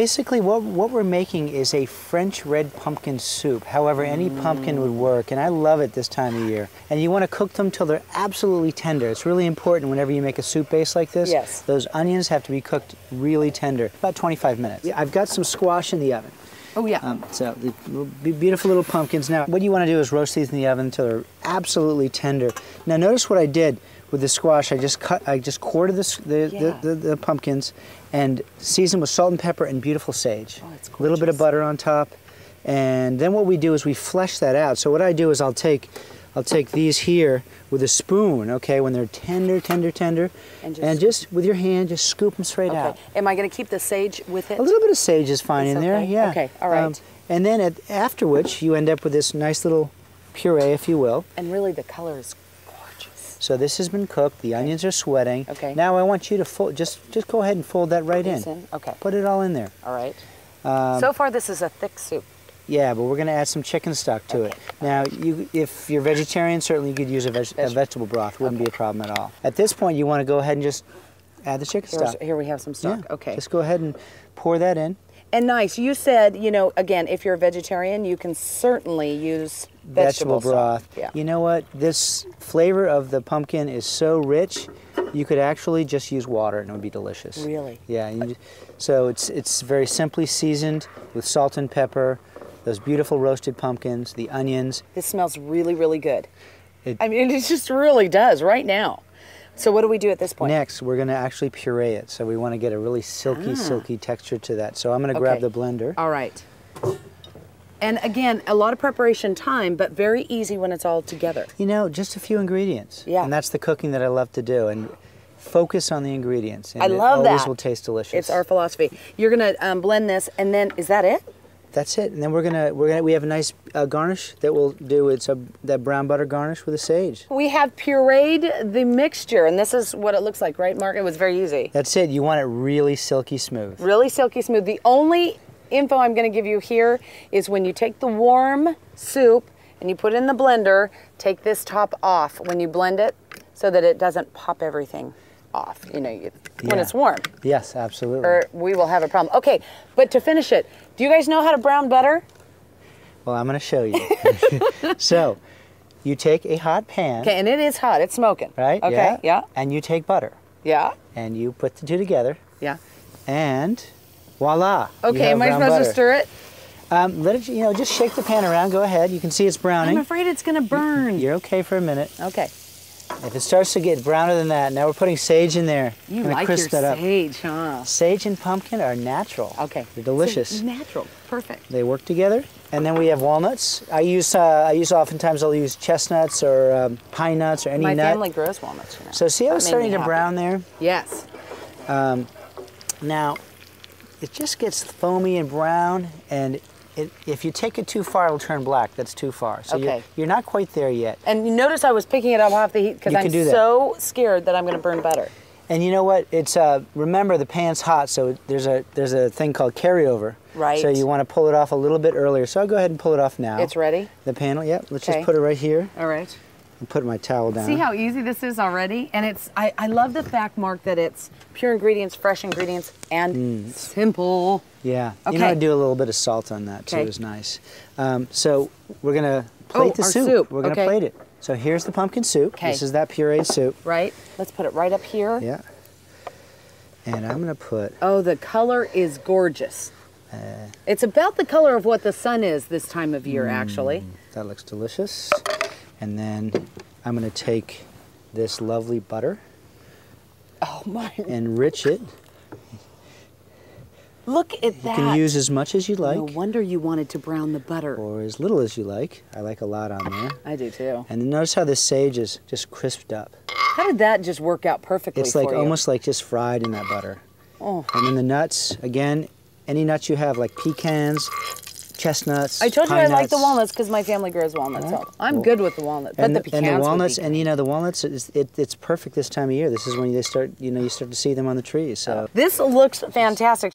basically what we're making is a French red pumpkin soup. However, any pumpkin would work, and I love it this time of year. And you want to cook them till they're absolutely tender. It's really important whenever you make a soup base like this. Yes. Those onions have to be cooked really tender, about 25 minutes. Yeah, I've got some squash in the oven. Oh, yeah. So the beautiful little pumpkins. Now, what you want to do is roast these in the oven until they're absolutely tender. Now, notice what I did with the squash. I just quartered the pumpkins and seasoned with salt and pepper and beautiful sage. Oh, it's gorgeous. A little bit of butter on top. And then what we do is we flesh that out. So what I do is I'll take these here with a spoon, okay, when they're tender, and just with your hand, just scoop them straight out. Am I going to keep the sage with it? A little bit of sage is fine in there, yeah. Okay, all right. And then after which, you end up with this nice little puree, if you will. And really, the color is gorgeous. So this has been cooked. The onions are sweating. Okay. Now I want you to fold. Just go ahead and fold that right in. Okay. Put it all in there. All right. So far, this is a thick soup. Yeah, but we're going to add some chicken stock to it. Now, if you're vegetarian, certainly you could use a vegetable broth. Wouldn't be a problem at all. At this point, you want to go ahead and just add the chicken stock. Here we have some stock. Yeah. Okay. Just go ahead and pour that in. And nice. You said, you know, again, if you're a vegetarian, you can certainly use vegetable broth. Yeah. You know what? This flavor of the pumpkin is so rich, you could actually just use water and it would be delicious. Really? Yeah. So it's very simply seasoned with salt and pepper. Those beautiful roasted pumpkins, the onions. This smells really, really good. I mean, it just really does right now. So what do we do at this point? Next, we're going to actually puree it. So we want to get a really silky texture to that. So I'm going to grab the blender. All right. And again, a lot of preparation time, but very easy when it's all together. You know, just a few ingredients. Yeah. And that's the cooking that I love to do. And focus on the ingredients. And I love that. It always will taste delicious. It's our philosophy. You're going to blend this, and then, is that it? That's it, and then we have a nice garnish that we'll do. It's that brown butter garnish with a sage. We have pureed the mixture, and this is what it looks like, right, Mark? It was very easy. That's it. You want it really silky smooth. Really silky smooth. The only info I'm going to give you here is when you take the warm soup and you put it in the blender, take this top off when you blend it so that it doesn't pop everything off, you know, when it's warm. Yes, absolutely. Or we will have a problem. Okay, but to finish it, do you guys know how to brown butter? Well, I'm going to show you. So, you take a hot pan. Okay, and it is hot. It's smoking. Right? Okay, yeah. And you take butter. Yeah. And you put the two together. Yeah. And voila. Okay, am I supposed to stir it? Let it, just shake the pan around. Go ahead. You can see it's browning. I'm afraid it's going to burn. You're okay for a minute. Okay. If it starts to get browner than that, now we're putting sage in there. You like your sage, huh? Sage and pumpkin are natural. Okay. They're delicious. So natural. Perfect. They work together. And then we have walnuts. Oftentimes I'll use chestnuts or pine nuts or any nut. My family grows walnuts. So see how it's starting to brown there? Yes. Now, it just gets foamy and brown, and if you take it too far, it'll turn black. That's too far. So you're not quite there yet. And you notice I was picking it up off the heat because I'm so scared that I'm going to burn butter. And you know what? It's remember the pan's hot, so there's a thing called carryover. Right. So you want to pull it off a little bit earlier. So I'll go ahead and pull it off now. It's ready? The panel, yep. Let's just put it right here. All right. And put my towel down. See how easy this is already? And I love the fact, Mark, that it's pure ingredients, fresh ingredients, and simple. Yeah. Okay. You know, I do a little bit of salt on that too. It's nice. So we're going to plate the soup. We're going to plate it. So here's the pumpkin soup. Okay. This is that pureed soup. Right. Let's put it right up here. Yeah. And I'm going to put... Oh, the color is gorgeous. It's about the color of what the sun is this time of year, actually. That looks delicious. And then I'm going to take this lovely butter. Oh my! Enrich it. Look at that. You can use as much as you like. No wonder you wanted to brown the butter. Or as little as you like. I like a lot on there. I do too. And then notice how this sage is just crisped up. How did that just work out perfectly for you? It's like almost like just fried in that butter. Oh. And then the nuts, again, any nuts you have, like pecans, chestnuts, I told you pine I like nuts. the walnuts because my family grows walnuts. So I'm good with the walnuts, but the pecans. And the walnuts, and the walnuts, it's perfect this time of year. This is when they start, you start to see them on the trees. So this looks fantastic.